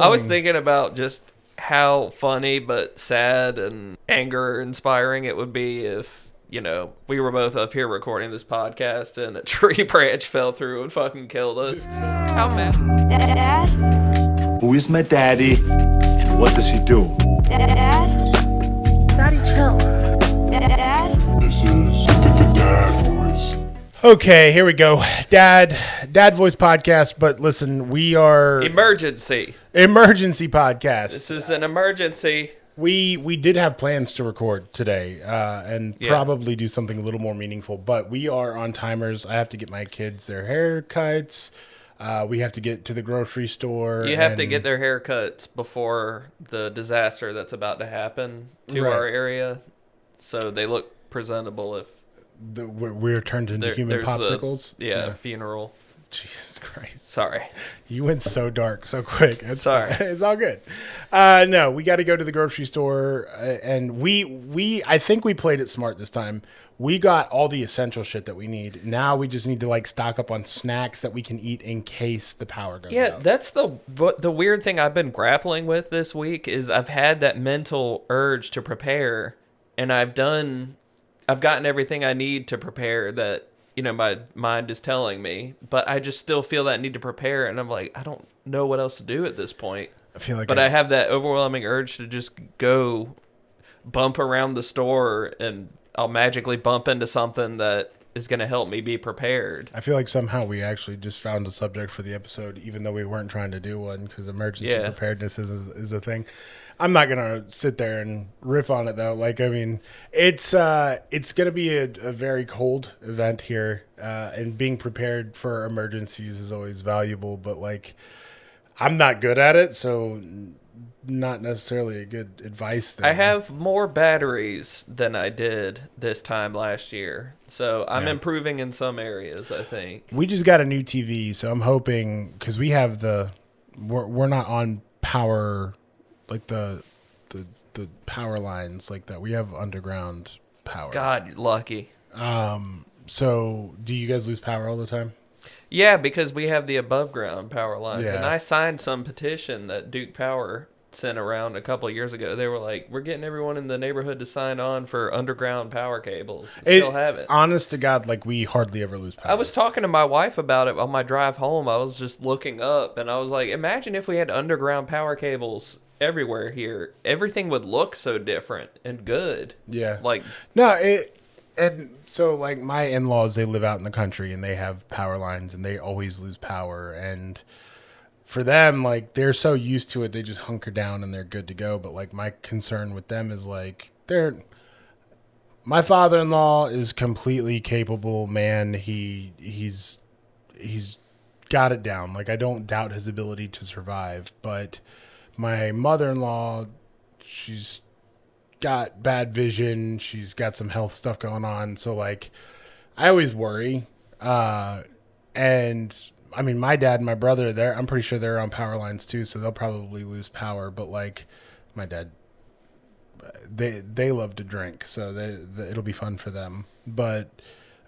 I was thinking about just how funny but sad and anger inspiring it would be if, we were both up here recording this podcast and a tree branch fell through and fucking killed us. How mad? Dad? Who is my daddy and what does he do? Dad? Daddy, chill. Dad? This is the Dad Voice. Okay, here we go. Dad Voice Podcast, but listen, we are... Emergency podcast. This is an emergency. We did have plans to record today and probably do something a little more meaningful, but we are on timers. I have to get my kids their haircuts. We have to get to the grocery store. You have to get their haircuts before the disaster that's about to happen to our area, so they look presentable if we're turned into human popsicles. Funeral. Jesus Christ. Sorry. You went so dark so quick. Sorry. It's all good. No, we got to go to the grocery store. And I think we played it smart this time. We got all the essential shit that we need. Now we just need to stock up on snacks that we can eat in case the power goes out. Yeah, that's the weird thing I've been grappling with this week is I've had that mental urge to prepare, and I've gotten everything I need to prepare that, my mind is telling me, but I just still feel that need to prepare, and I'm like, I don't know what else to do at this point. I feel like I have that overwhelming urge to just go bump around the store, and I'll magically bump into something that is going to help me be prepared. I feel like somehow we actually just found a subject for the episode, even though we weren't trying to do one, because emergency preparedness is a thing. I'm not gonna sit there and riff on it though. It's gonna be a very cold event here, and being prepared for emergencies is always valuable. But I'm not good at it, so not necessarily a good advice thing. I have more batteries than I did this time last year, so I'm improving in some areas, I think. We just got a new TV, so I'm hoping, because we have we're not on power. The power lines like that. We have underground power. God, you're lucky. So do you guys lose power all the time? Yeah, because we have the above ground power lines. Yeah. And I signed some petition that Duke Power sent around a couple of years ago. They were like, we're getting everyone in the neighborhood to sign on for underground power cables. Still have it. Honest to God, we hardly ever lose power. I was talking to my wife about it on my drive home. I was just looking up and I was like, imagine if we had underground power cables everywhere here. Everything would look so different and good. Yeah. So my in-laws, they live out in the country and they have power lines and they always lose power. And for them, they're so used to it, they just hunker down and they're good to go. But my concern with them is my father-in-law is completely capable man. He's got it down. I don't doubt his ability to survive, but my mother-in-law, she's got bad vision. She's got some health stuff going on. So I always worry. And I mean, my dad and my brother, I'm pretty sure they're on power lines too. So they'll probably lose power. But my dad, they love to drink. So it'll be fun for them. But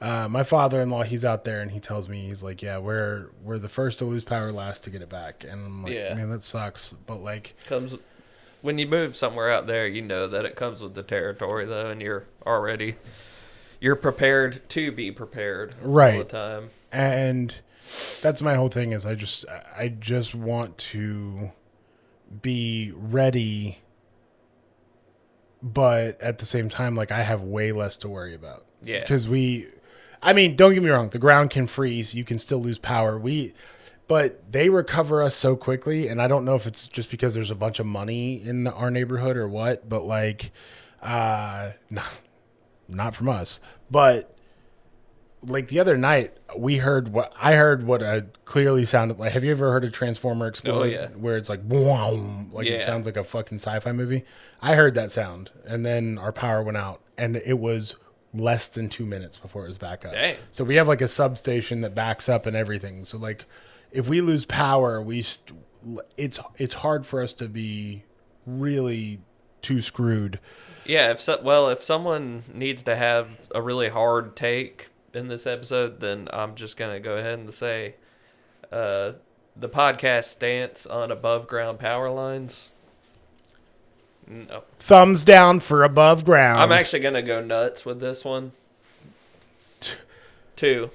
my father-in-law, he's out there and he tells me, he's like, yeah, we're the first to lose power, last to get it back. And I'm like, man, that sucks. But comes when you move somewhere out there, you know that it comes with the territory though, and you're prepared to be prepared all the time. And that's my whole thing is I just want to be ready, but at the same time, I have way less to worry about. Yeah. Because don't get me wrong, the ground can freeze, you can still lose power. But they recover us so quickly, and I don't know if it's just because there's a bunch of money in our neighborhood or what, but not from us. But the other night, I heard what clearly sounded like. Have you ever heard a transformer explode? Oh, yeah. Where it's boom, it sounds like a fucking sci-fi movie. I heard that sound, and then our power went out, and it was less than 2 minutes before it was back up. Dang. So we have a substation that backs up and everything. So if we lose power, it's hard for us to be really too screwed. Yeah, if someone needs to have a really hard take in this episode, then I'm just gonna go ahead and say, the podcast stance on above ground power lines. No. Thumbs down for above ground. I'm actually going to go nuts with this one. 2.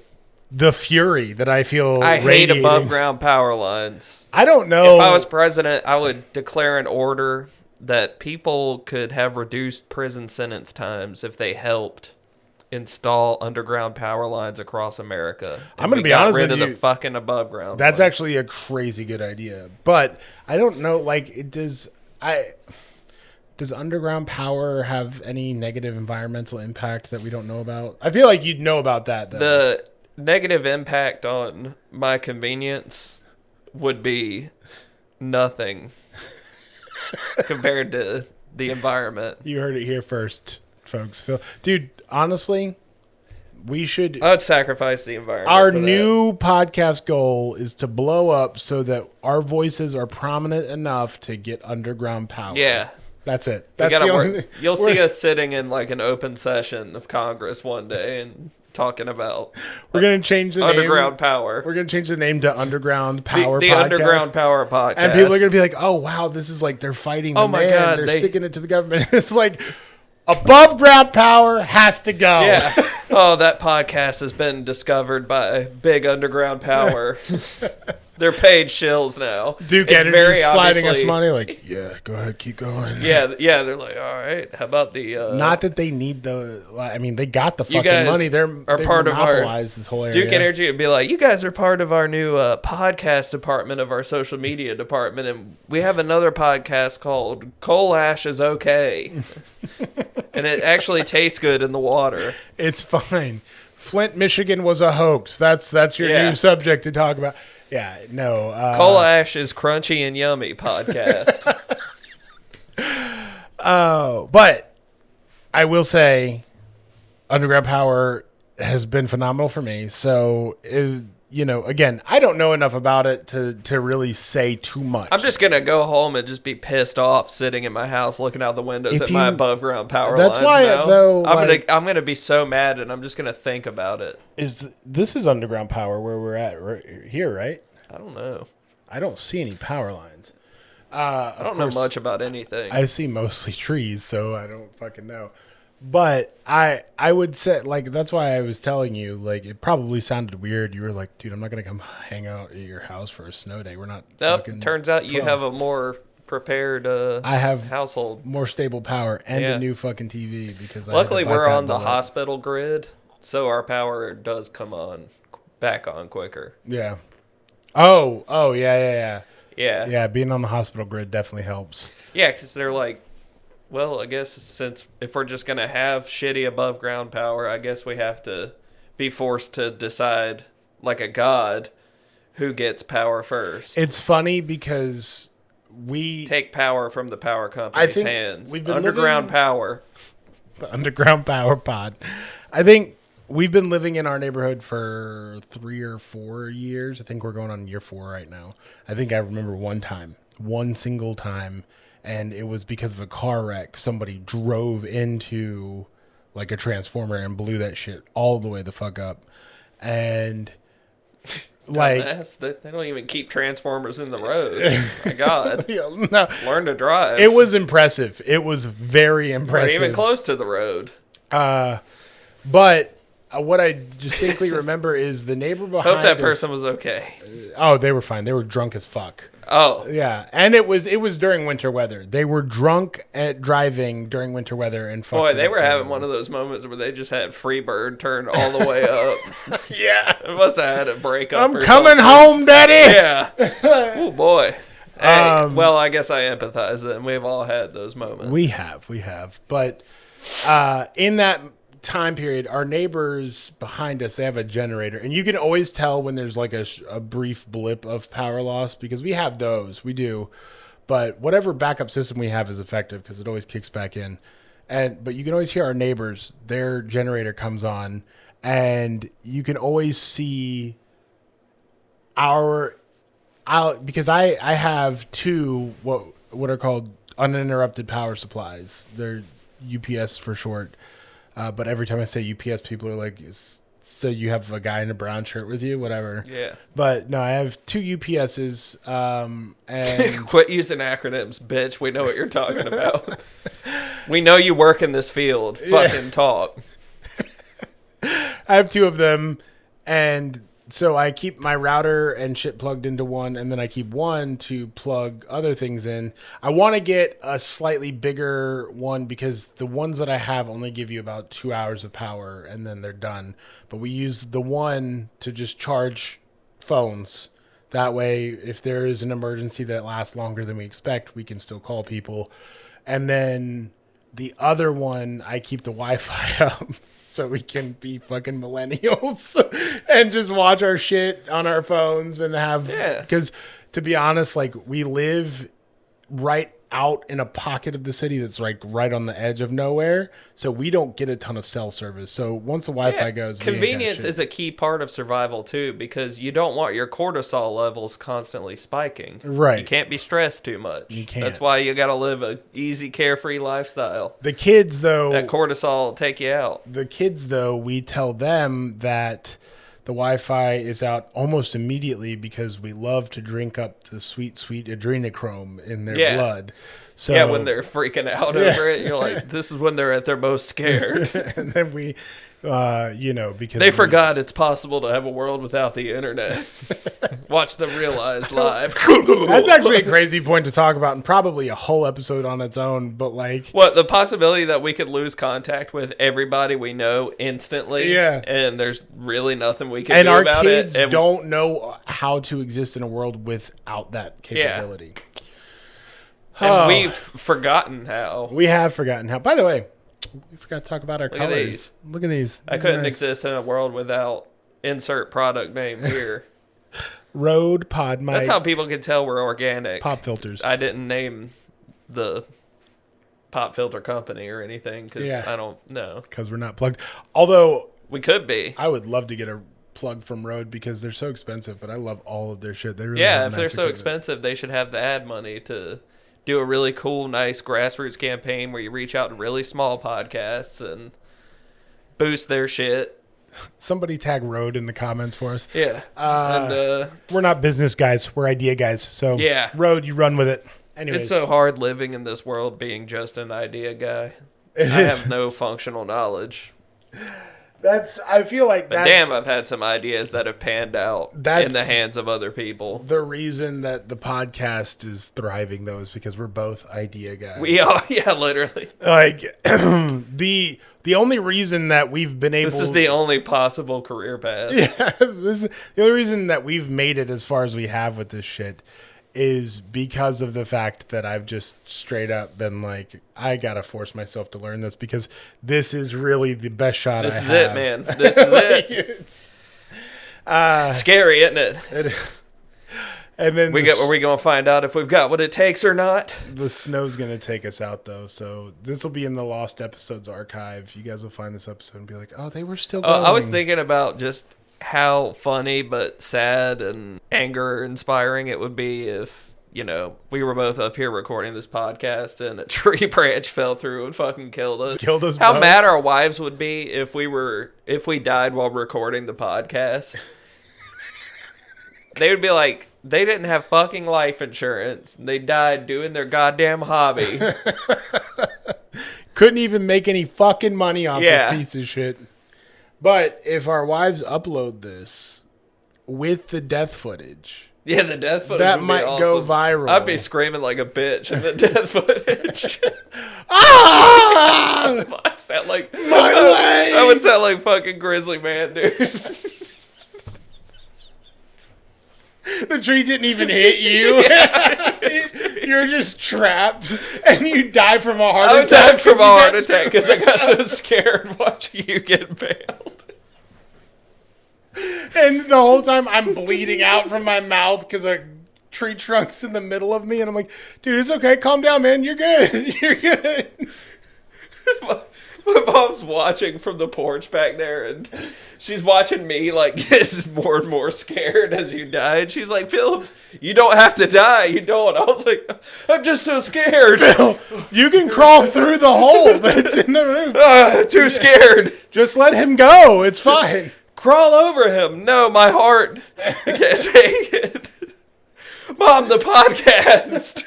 The fury that I feel I hate radiating. above ground power lines. I don't know. If I was president, I would declare an order that people could have reduced prison sentence times if they helped install underground power lines across America. I'm going to be honest with you. Rid of the fucking above ground. That's ones. actually a crazy good idea. But I don't know, like, does underground power have any negative environmental impact that we don't know about? I feel like you'd know about that, though. The negative impact on my convenience would be nothing compared to the environment. You heard it here first, folks. Dude, honestly, we should... I would sacrifice the environment. Our for new podcast goal is to blow up so that our voices are prominent enough to get underground power. Yeah. That's it. We That's gotta the work. only... You'll see us sitting in like an open session of Congress one day and talking about We're going to change the underground name. power. We're going to change the name to Underground Power the Podcast. Underground Power Podcast. And people are going to be like, oh, wow, this is like they're fighting the Oh my man. God, They're they- sticking it to the government. It's like above ground power has to go. Yeah. Oh, that podcast has been discovered by Big Underground Power. They're paid shills now. Duke It's Energy's sliding us obviously- money. Like, yeah, go ahead, keep going. Yeah, they're like, all right, how about the... Not that they need the... I mean, they got the You fucking guys money. They part of our- monopolized this whole area. Duke Energy would be like, you guys are part of our new podcast department of our social media department, and we have another podcast called Coal Ash is Okay. And it actually tastes good in the water. It's fine. Flint, Michigan was a hoax. That's your Yeah. new subject to talk about. Yeah, no. Coal Ash is crunchy and yummy podcast. Oh, but I will say underground power has been phenomenal for me. So, again, I don't know enough about it to really say too much. I'm just going to go home and just be pissed off sitting in my house looking out the windows If at my you- above ground power That's lines why, now. though, I'm gonna be so mad and I'm just going to think about it. This is underground power where we're at right here, right? I don't know. I don't see any power lines. I don't know much about anything. I see mostly trees, so I don't fucking know. But I would say, like, that's why I was telling you, like, it probably sounded weird. You were like, dude, I'm not going to come hang out at your house for a snow day. We're not Nope, fucking turns out you 12. have a more prepared I have household. more stable power and Yeah. a new fucking TV because Luckily, I had to we're bypass on the all that. hospital grid, so our power does come back on quicker. Yeah. Oh, yeah. Yeah. Yeah, being on the hospital grid definitely helps. Yeah, because they're like, well, I guess if we're just going to have shitty above ground power, I guess we have to be forced to decide, like a god, who gets power first. It's funny because we Take power from the power company's think hands. we've been Underground living- power. the underground power pod. I think we've been living in our neighborhood for 3 or 4 years. I think we're going on year 4 right now. I think I remember one single time, and it was because of a car wreck. Somebody drove into like a transformer and blew that shit all the way the fuck up. And like, Dumbass. They don't even keep transformers in the road. My God. no, Learn to drive. it was impressive. It was very Not impressive. even close to the road. But what I distinctly remember is the neighbor behind Hope that us- person was okay. Oh, they were fine. They were drunk as fuck. Oh, Yeah, and it was during winter weather. They were drunk at driving during winter weather and boy, they fucked were up. having one of those moments where they just had Freebird turned all the way up. Yeah, It must have had a breakup. I'm or coming something. home, Daddy. Yeah. Oh boy. Hey, well, I guess I empathize. Then we've all had those moments. We have, but in that time period, our neighbors behind us, they have a generator, and you can always tell when there's like a brief blip of power loss because we have those, we do, but whatever backup system we have is effective because it always kicks back in. But you can always hear our neighbors, their generator comes on, and you can always see because I have two what are called uninterrupted power supplies. They're UPS for short. But every time I say UPS, people are like, so you have a guy in a brown shirt with you, whatever. Yeah. But no, I have 2 UPSs. And Quit using acronyms, bitch. We know what you're talking about. We know you work in this field. Fucking talk. I have 2 of them, and so I keep my router and shit plugged into one, and then I keep one to plug other things in. I want to get a slightly bigger one because the ones that I have only give you about 2 hours of power, and then they're done. But we use the one to just charge phones. That way, if there is an emergency that lasts longer than we expect, we can still call people. And then the other one, I keep the Wi-Fi up. So we can be fucking millennials and just watch our shit on our phones and have, because to be honest, like we live right out in a pocket of the city that's like right on the edge of nowhere. So we don't get a ton of cell service. So once the Wi-Fi goes, convenience is a key part of survival too, because you don't want your cortisol levels constantly spiking. Right. You can't be stressed too much. You can't. That's why you got to live a easy, carefree lifestyle. The kids, though, that cortisol will take you out. The kids, though, we tell them that the Wi-Fi is out almost immediately because we love to drink up the sweet, sweet adrenochrome in their blood. So when they're freaking out over it, you're like, this is when they're at their most scared. And then we, because they forgot it's possible to have a world without the internet. Watch them realize live. That's actually a crazy point to talk about, and probably a whole episode on its own. But like, what, the possibility that we could lose contact with everybody we know instantly, and there's really nothing we can do about it. And our kids don't know how to exist in a world without that capability. And we've forgotten how. We have forgotten how. By the way, we forgot to talk about our colors. Look at these. I couldn't exist in a world without insert product name here. Rode Pod Mic. That's how people can tell we're organic. Pop filters. I didn't name the pop filter company or anything because I don't know. Because we're not plugged. Although we could be. I would love to get a plug from Rode because they're so expensive, but I love all of their shit. They really if they're so expensive, they should have the ad money to do a really cool, nice grassroots campaign where you reach out to really small podcasts and boost their shit. Somebody tag Rode in the comments for us. Yeah. We're not business guys. We're idea guys. So Rode, you run with it. Anyways. It's so hard living in this world being just an idea guy. I have no functional knowledge. I feel like but damn, I've had some ideas that have panned out in the hands of other people. The reason that the podcast is thriving, though, is because we're both idea guys. We are, literally. Like, the only reason that we've been able... This is the only possible career path. Yeah, the only reason that we've made it as far as we have with this shit is because of the fact that I've just straight up been like, I gotta force myself to learn this because this is really the best shot I have. This is it, man. This is it. It's scary, isn't it? And then are we gonna find out if we've got what it takes or not? The snow's gonna take us out though, so this will be in the Lost Episodes archive. You guys will find this episode and be like, oh, they were still going. I was thinking about just how funny but sad and anger inspiring it would be if, we were both up here recording this podcast and a tree branch fell through and fucking killed us. How both. Mad our wives would be if we died while recording the podcast. They would be like, they didn't have fucking life insurance. They died doing their goddamn hobby. Couldn't even make any fucking money off this piece of shit. But if our wives upload this with the death footage... Yeah, the death footage that might go viral. I'd be screaming like a bitch in the death footage. Ah! I sound like... My leg! I would sound like fucking Grizzly Man, dude. The tree didn't even hit you. You're just trapped, and you die from a heart attack. I died from a heart attack because I got so scared watching you get bailed. And the whole time I'm bleeding out from my mouth because a tree trunk's in the middle of me, and I'm like, dude, it's okay. Calm down, man. You're good. You're good. My mom's watching from the porch back there, and she's watching me like get more and more scared as you die. And she's like, Philip, you don't have to die. You don't. I was like, I'm just so scared. Phil, you can crawl through the hole that's in the roof. Too scared. Just let him go. It's fine. Crawl over him. No, my heart. I can't take it. Mom, the podcast.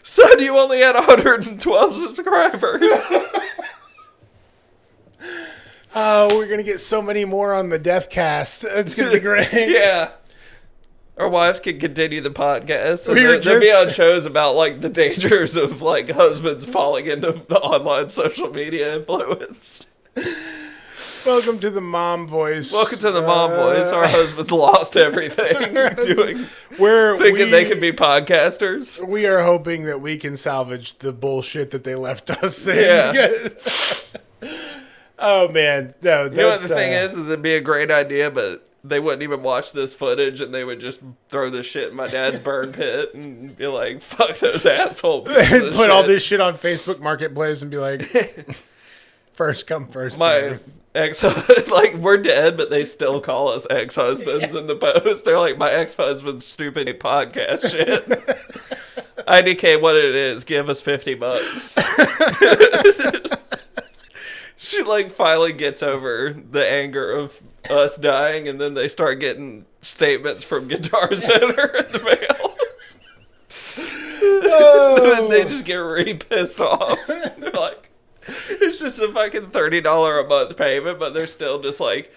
Son, you only had 112 subscribers. Oh, we're going to get so many more on the Death Cast. It's going to be great. Yeah. Our wives can continue the podcast. And they'll be on shows about, like, the dangers of, like, husbands falling into the online social media influence. Welcome to the Mom Voice. Welcome to the Mom Voice. Our husbands lost everything thinking they could be podcasters. We are hoping that we can salvage the bullshit that they left us in. Yeah. Oh, man. No, you know what the thing is it'd be a great idea, but they wouldn't even watch this footage, and they would just throw this shit in my dad's burn pit and be like, fuck those assholes. And put all this shit on Facebook Marketplace and be like, first come, first serve. Like, we're dead, but they still call us ex-husbands in the post. They're like, my ex-husband's stupid podcast shit. IDK, what it is, give us $50. She, like, finally gets over the anger of us dying, and then they start getting statements from Guitar Center in the mail. And they just get really pissed off. They're like, it's just a fucking $30 a month payment, but they're still just like,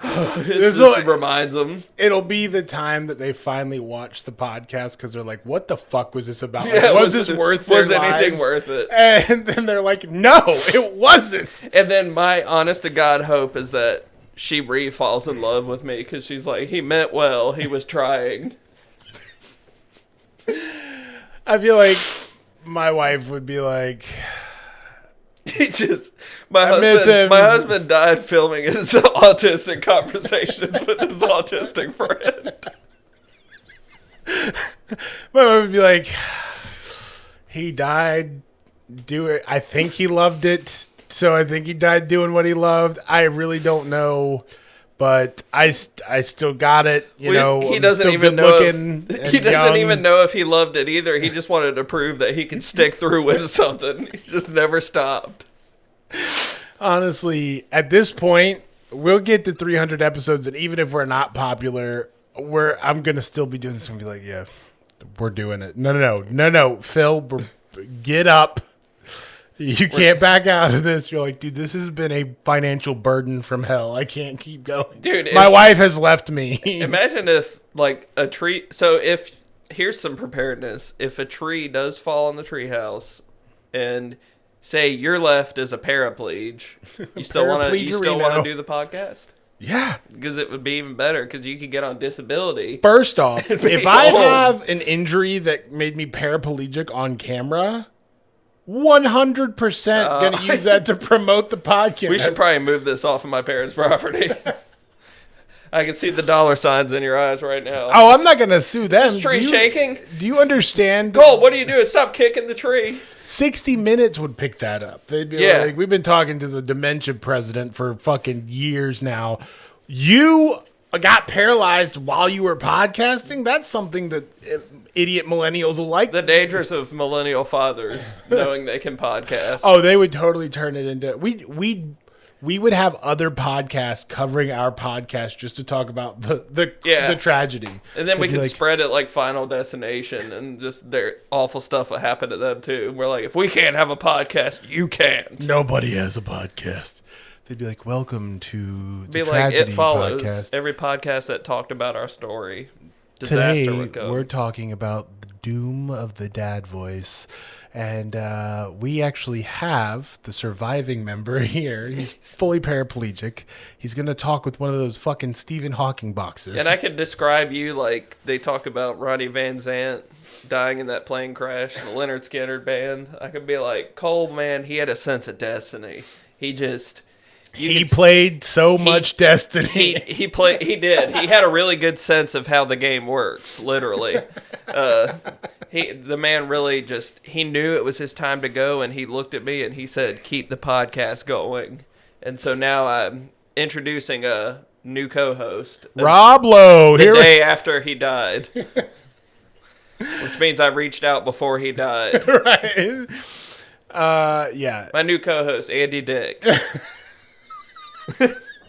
this just reminds them. It'll be the time that they finally watch the podcast because they're like, what the fuck was this about? Yeah, like, was this worth their Was anything lives? worth it? And then they're like, no, it wasn't. And then my honest to God hope is that she falls in love with me because she's like, he meant well. He was trying. I feel like my wife would be like... My husband died filming his autistic conversations with his autistic friend. My wife would be like, he died I think he loved it, so I think he died doing what he loved. I really don't know, but I still got it. He doesn't even know if he loved it either. He just wanted to prove that he could stick through with something. He just never stopped. Honestly, at this point, we'll get to 300 episodes, and even if we're not popular, I'm gonna still be doing this and be like, yeah, we're doing it. No, Phil, get up. You can't back out of this. You're like, dude, this has been a financial burden from hell. I can't keep going. Dude, my wife has left me. Imagine if, like, a tree... So, here's some preparedness. If a tree does fall on the treehouse and, say, you're left as a paraplegic, you still want to do the podcast? Yeah. Because it would be even better because you could get on disability. First off, if I have an injury that made me paraplegic on camera... 100% gonna use that to promote the podcast. We should probably move this off of my parents' property. I can see the dollar signs in your eyes right now. Oh, I'm not gonna sue them. Is this tree shaking? Do you understand? Cole, what do you do? Stop kicking the tree. 60 Minutes would pick that up. They'd be like, we've been talking to the dementia president for fucking years now. You got paralyzed while you were podcasting? That's something that idiot millennials will like. The dangers of millennial fathers knowing they can podcast. Oh, they would totally turn it into... We would have other podcasts covering our podcast just to talk about the tragedy. And then we could spread it like Final Destination and just their awful stuff would happen to them too. We're like, if we can't have a podcast, you can't. Nobody has a podcast. They'd be like, welcome to the like Tragedy It Follows. Podcast. Every podcast that talked about our story, disaster would go. Today, we're talking about the doom of the dad voice. And we actually have the surviving member here. He's fully paraplegic. He's going to talk with one of those fucking Stephen Hawking boxes. And I could describe you like they talk about Ronnie Van Zant dying in that plane crash, the Leonard Skinner band. I could be like, Cole, man, he had a sense of destiny. He played so much Destiny. He did. He had a really good sense of how the game works, literally. The man really he knew it was his time to go, and he looked at me and he said, keep the podcast going. And so now I'm introducing a new co-host. Rob Lowe. The day after he died. Which means I reached out before he died. Right. Yeah. My new co-host, Andy Dick.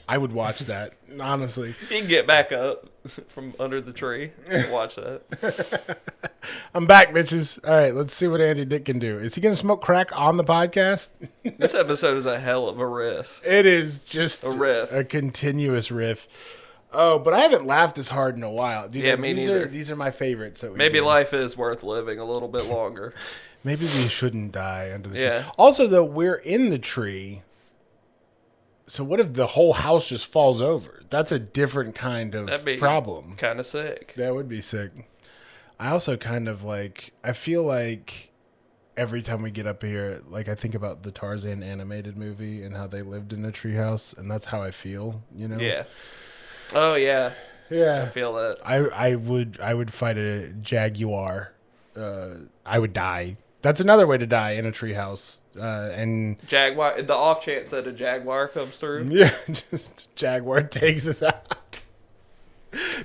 I would watch that, honestly. You can get back up from under the tree and watch that. I'm back, bitches. All right, let's see what Andy Dick can do. Is he going to smoke crack on the podcast? This episode is a hell of a riff. It is just a riff. A continuous riff. Oh, but I haven't laughed this hard in a while. Dude, yeah, me neither. These are my favorites. That we Maybe do. life is worth living a little bit longer. Maybe we shouldn't die under the tree. Yeah. Also, though, we're in the tree. So what if the whole house just falls over? That's a different kind of problem. Kind of sick. That would be sick. I also kind of like, I feel like every time we get up here, like I think about the Tarzan animated movie and how they lived in a treehouse, and that's how I feel, you know? Yeah. Oh yeah. Yeah. I feel that. I would fight a jaguar. I would die. That's another way to die, in a treehouse. And Jaguar, the off chance that a jaguar comes through. Yeah, just jaguar takes us out.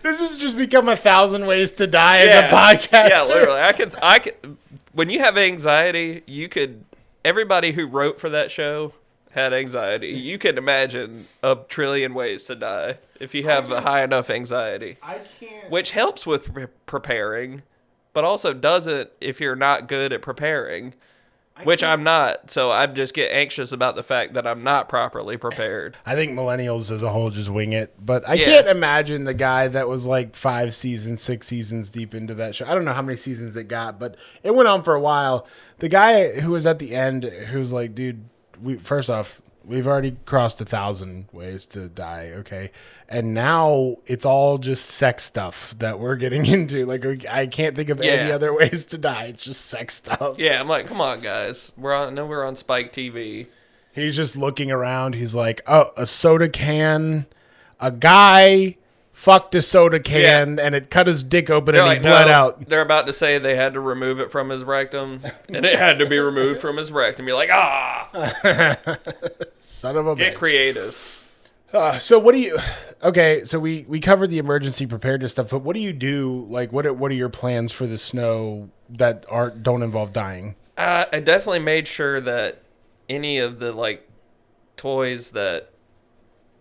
This has just become 1,000 ways to die as a podcast. Yeah, literally. I could. When you have anxiety, you could. Everybody who wrote for that show had anxiety. You can imagine a trillion ways to die if you have a high enough anxiety. I can't. Which helps with preparing, but also doesn't if you're not good at preparing. Which I'm not, so I just get anxious about the fact that I'm not properly prepared. I think millennials as a whole just wing it, but I can't imagine the guy that was like 5 seasons, 6 seasons deep into that show. I don't know how many seasons it got, but it went on for a while. The guy who was at the end, who was like, dude, first off, we've already crossed 1,000 ways to die, okay? And now it's all just sex stuff that we're getting into. Like, I can't think of any other ways to die. It's just sex stuff. Yeah, I'm like, come on, guys. We're on Spike TV. He's just looking around. He's like, oh, a soda can. A guy fucked a soda can, and it cut his dick open, and he bled out. They're about to say they had to remove it from his rectum, and it had to be removed from his rectum. You're like, son of a bitch. Get creative. So what do you? Okay, so we covered the emergency preparedness stuff, but what do you do? Like, what are your plans for the snow that don't involve dying? I definitely made sure that any of the like toys that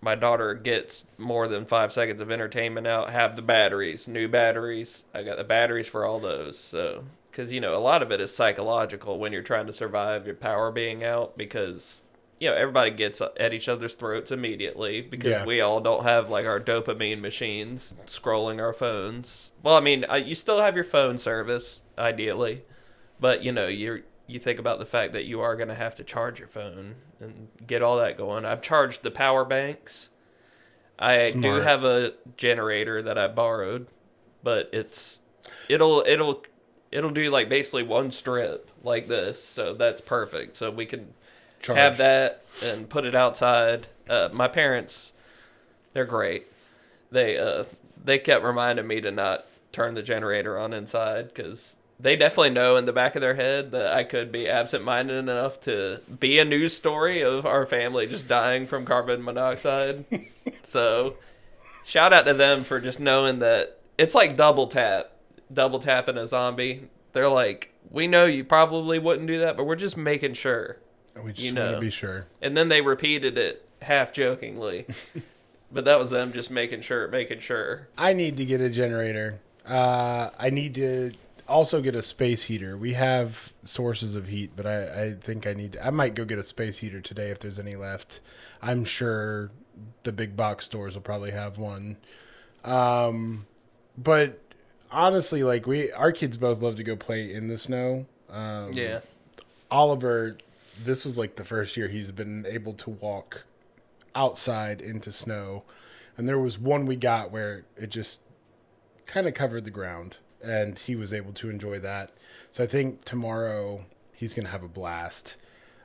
my daughter gets more than 5 seconds of entertainment out have the batteries, new batteries. I got the batteries for all those. So, because, a lot of it is psychological when you're trying to survive your power being out, because, everybody gets at each other's throats immediately because we all don't have like our dopamine machines scrolling our phones. Well, I mean, you still have your phone service ideally, but you think about the fact that you are going to have to charge your phone and get all that going. I've charged the power banks. I do have a generator that I borrowed, but it'll do like basically one strip like this, so that's perfect. So we can have that and put it outside. My parents, they're great. They kept reminding me to not turn the generator on inside because they definitely know in the back of their head that I could be absent-minded enough to be a news story of our family just dying from carbon monoxide. So, shout out to them for just knowing that it's like double tapping a zombie. They're like, we know you probably wouldn't do that, but we're just making sure. We just want to be sure. And then they repeated it half jokingly. But that was them just making sure. I need to get a generator. I need to also get a space heater. We have sources of heat, but I think I might go get a space heater today if there's any left. I'm sure the big box stores will probably have one. But honestly, like our kids both love to go play in the snow. Oliver, this was like the first year he's been able to walk outside into snow. And there was one we got where it just kind of covered the ground, and he was able to enjoy that. So I think tomorrow he's going to have a blast.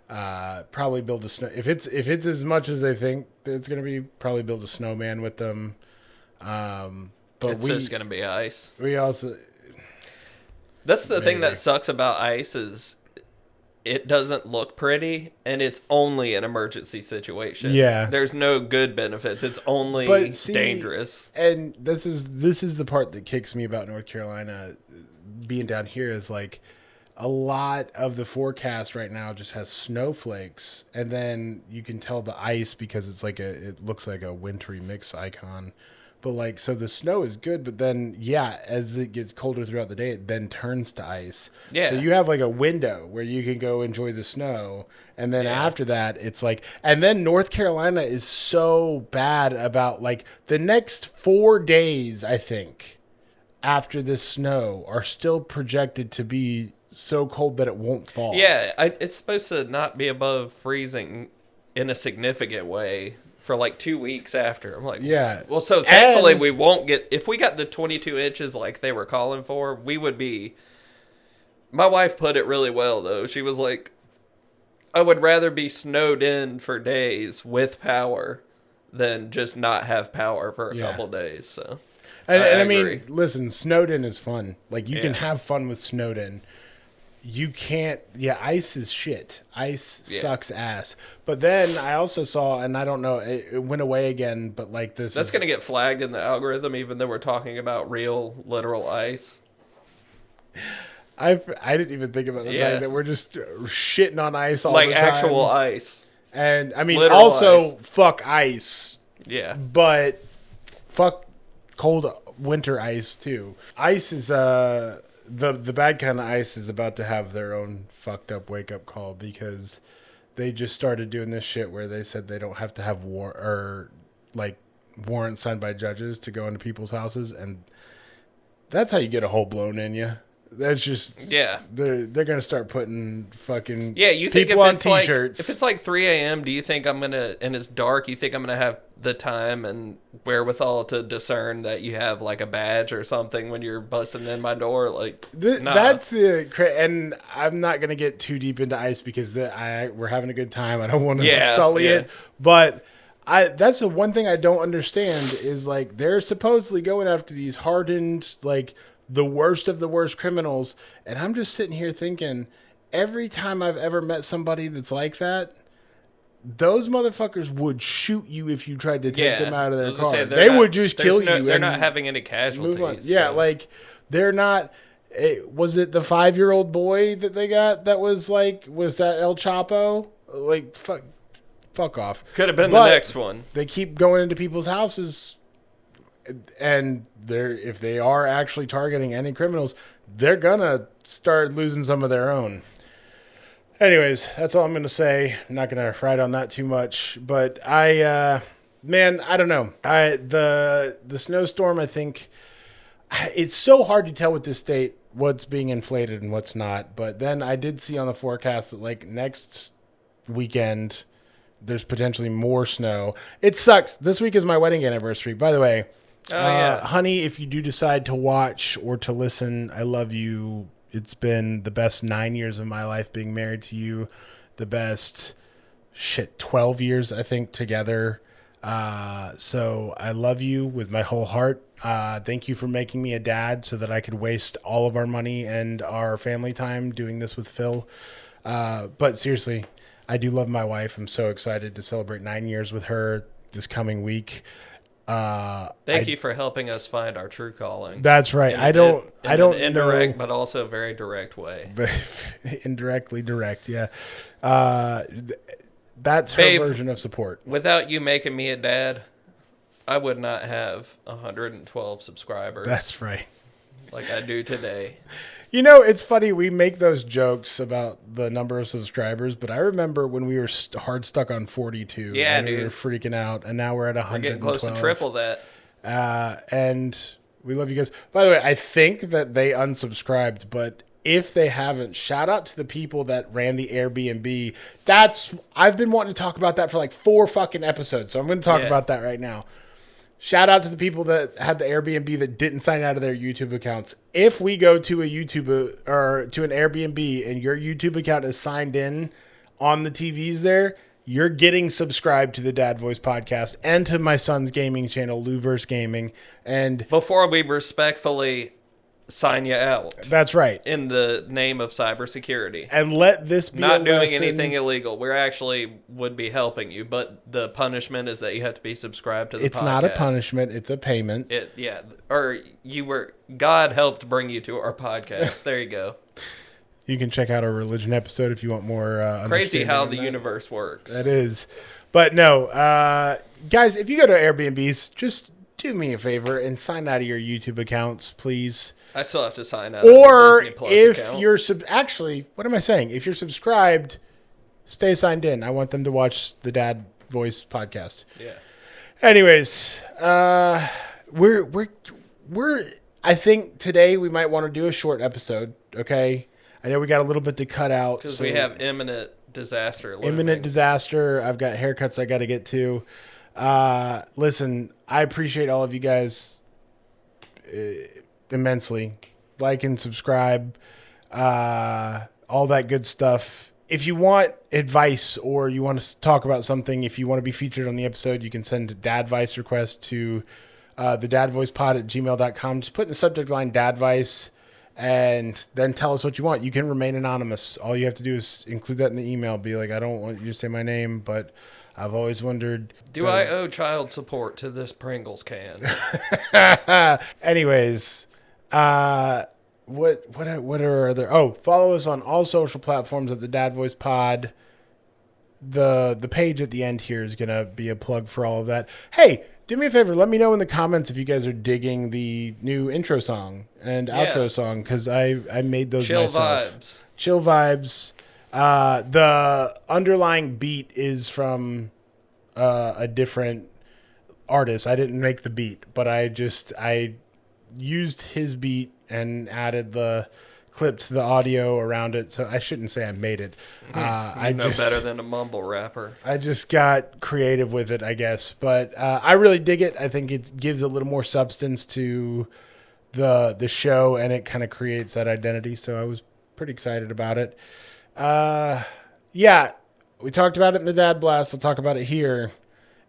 Probably build a snow. If it's as much as they think it's going to be, probably build a snowman with them. But it's just going to be ice. We also. That's the thing that sucks about ice is it doesn't look pretty, and it's only an emergency situation. Yeah. There's no good benefits. It's only dangerous. And this is the part that kicks me about North Carolina being down here is like a lot of the forecast right now just has snowflakes, and then you can tell the ice because it looks like a wintry mix icon. But like, so the snow is good, but then as it gets colder throughout the day, it then turns to ice. Yeah. So you have like a window where you can go enjoy the snow, and then after that, it's like, and then North Carolina is so bad about like the next 4 days, I think, after this snow are still projected to be so cold that it won't fall. Yeah, it's supposed to not be above freezing in a significant way for like 2 weeks after. I'm like, yeah. Well, so thankfully we won't get, if we got the 22 inches like they were calling for, we would be, my wife put it really well though. She was like, I would rather be snowed in for days with power than just not have power for a couple days. So, and I agree. mean, listen, Snowden is fun. Like you can have fun with Snowden. You can't, ice is shit. Ice sucks ass. But then I also saw, and I don't know, it went away again, but like that's going to get flagged in the algorithm, even though we're talking about real, literal ice. I didn't even think about the fact that we're just shitting on ice all like the time. Like actual ice. And I mean, Literal also, ice. fuck ice. Yeah. But fuck cold winter ice too. Ice is, the bad kind of ice is about to have their own fucked up wake up call because they just started doing this shit where they said they don't have to have warrants signed by judges to go into people's houses, and that's how you get a hole blown in you. That's just They're gonna start putting fucking you think people if on it's t-shirts. Like, if it's like 3 a.m., do you think I'm gonna, and it's dark, you think I'm gonna have the time and wherewithal to discern that you have like a badge or something when you're busting in my door? Like nah. That's and I'm not gonna get too deep into ice because we're having a good time. I don't want to sully it, but that's the one thing I don't understand is like they're supposedly going after these hardened, like the worst of the worst criminals, and I'm just sitting here thinking every time I've ever met somebody that's like that, those motherfuckers would shoot you if you tried to take them out of their car. They would just kill you. They're not having any casualties. Move on. Yeah, like they're not. Was it the 5-year-old boy that they got? That was that El Chapo? Like fuck off. Could have been the next one. They keep going into people's houses, and if they are actually targeting any criminals, they're gonna start losing some of their own. Anyways, that's all I'm going to say. I'm not going to ride on that too much, but I don't know. The snowstorm, I think it's so hard to tell with this state what's being inflated and what's not. But then I did see on the forecast that like next weekend, there's potentially more snow. It sucks. This week is my wedding anniversary, by the way. Honey, if you do decide to watch or to listen, I love you. It's been the best 9 years of my life being married to you. The best 12 years, I think, together. So I love you with my whole heart. Thank you for making me a dad so that I could waste all of our money and our family time doing this with Phil. But seriously, I do love my wife. I'm so excited to celebrate 9 years with her this coming week. Thank you for helping us find our true calling. That's right. I don't indirect, know, but also very direct way. Indirectly direct, yeah. That's her Babe, version of support. Without you making me a dad, I would not have 112 subscribers. That's right. Like I do today. You know, it's funny. We make those jokes about the number of subscribers, but I remember when we were hard stuck on 42. Yeah, and dude. We were freaking out, and now we're at 112. We're getting close to triple that. And we love you guys. By the way, I think that they unsubscribed, but if they haven't, shout out to the people that ran the Airbnb. I've been wanting to talk about that for like 4 fucking episodes, so I'm going to talk about that right now. Shout out to the people that had the Airbnb that didn't sign out of their YouTube accounts. If we go to a YouTube or to an Airbnb and your YouTube account is signed in on the TVs there, you're getting subscribed to the Dad Voice podcast and to my son's gaming channel, Louverse Gaming. And before we respectfully sign you out. That's right. In the name of cybersecurity. And let this be not doing anything illegal. We actually would be helping you, but the punishment is that you have to be subscribed to the podcast. It's not a punishment, it's a payment. Or God helped bring you to our podcast. There you go. You can check out our religion episode if you want more. Crazy understanding how on the that. universe works. That is. But no, guys, if you go to Airbnbs, just do me a favor and sign out of your YouTube accounts, please. I still have to sign out. Of Or the Disney Plus if account. you're actually, what am I saying? If you're subscribed, stay signed in. I want them to watch the Dad Voice podcast. Yeah. Anyways, we're I think today we might want to do a short episode. Okay, I know we got a little bit to cut out Because we have imminent disaster. Looming. imminent disaster. I've got haircuts I got to get to. Listen, I appreciate all of you guys immensely. Like and subscribe, all that good stuff. If you want advice or you want to talk about something, if you want to be featured on the episode, you can send a dadvice request to the dadvoicepod@gmail.com. Just put in the subject line dadvice and then tell us what you want. You can remain anonymous. All you have to do is include that in the email. Be like, I don't want you to say my name, but I've always wondered. Do I owe child support to this Pringles can? Anyways, what are other? Oh, follow us on all social platforms at the Dad Voice Pod. The page at the end here is gonna be a plug for all of that. Hey, do me a favor. Let me know in the comments if you guys are digging the new intro song and outro song, because I made those Chill myself. vibes. Chill vibes. The underlying beat is from a different artist. I didn't make the beat, but I used his beat and added the clip to the audio around it. So I shouldn't say I made it. I know just better than a mumble rapper. I just got creative with it, I guess. But I really dig it. I think it gives a little more substance to the show, and it kind of creates that identity. So I was pretty excited about it. Yeah, we talked about it in the Dad Blast. I'll talk about it here.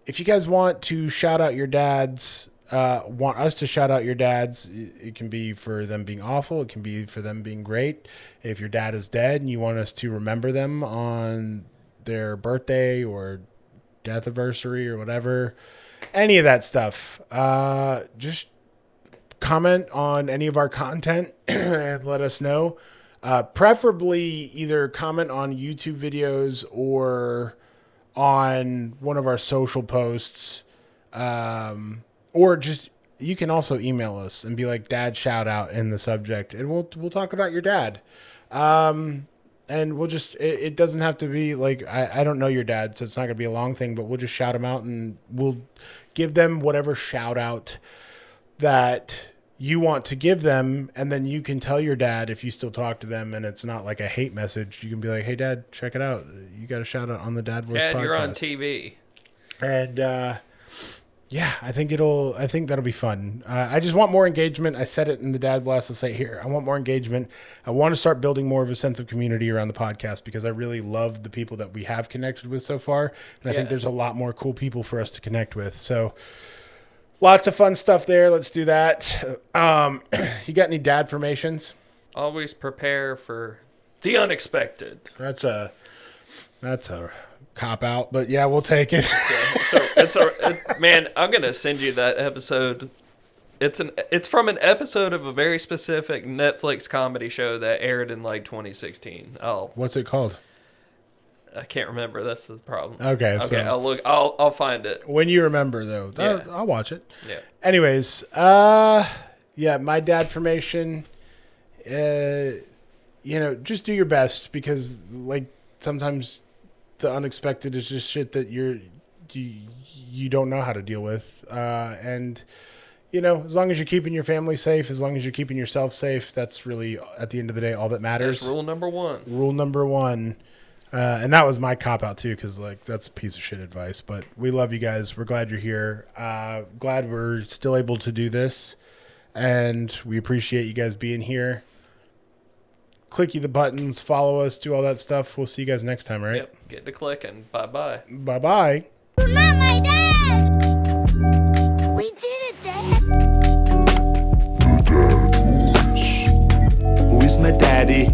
If you guys want to shout out your dads, want us to shout out your dads, it can be for them being awful. It can be for them being great. If your dad is dead and you want us to remember them on their birthday or death anniversary or whatever, any of that stuff, just comment on any of our content and let us know. Preferably either comment on YouTube videos or on one of our social posts, or just, you can also email us and be like, Dad shout out in the subject, and we'll talk about your dad. And we'll just, it doesn't have to be like, I don't know your dad, so it's not gonna be a long thing, but we'll just shout him out and we'll give them whatever shout out that you want to give them. And then you can tell your dad, if you still talk to them and it's not like a hate message, you can be like, hey Dad, check it out. You got a shout out on the Dad Voice podcast. You're on TV. And, yeah, I think that'll be fun. I just want more engagement. I said it in the Dad Blast. I'll say it here. I want more engagement. I want to start building more of a sense of community around the podcast, because I really love the people that we have connected with so far. And I think there's a lot more cool people for us to connect with. So lots of fun stuff there. Let's do that. You got any dad formations? Always prepare for the unexpected. That's a cop out, but yeah, we'll take it. Man, I'm gonna send you that episode. It's from an episode of a very specific Netflix comedy show that aired in like 2016. Oh, What's it called? I can't remember. That's the problem. Okay, Okay, so I'll look. I'll find it. when you remember though, Yeah. I'll watch it. Yeah. Anyways, yeah, my dad formation, just do your best, because like sometimes the unexpected is just shit that you don't know how to deal with. And as long as you're keeping your family safe, as long as you're keeping yourself safe, that's really, at the end of the day, all that matters. That's rule number one. Rule number one. And that was my cop out too, because like that's a piece of shit advice. But we love you guys. We're glad you're here. Glad we're still able to do this, and we appreciate you guys being here. Clicky the buttons, follow us, do all that stuff. We'll see you guys next time, right? Yep. Get to clicking. Bye bye. Bye bye. Not my dad! We did it, Dad! Who is my daddy?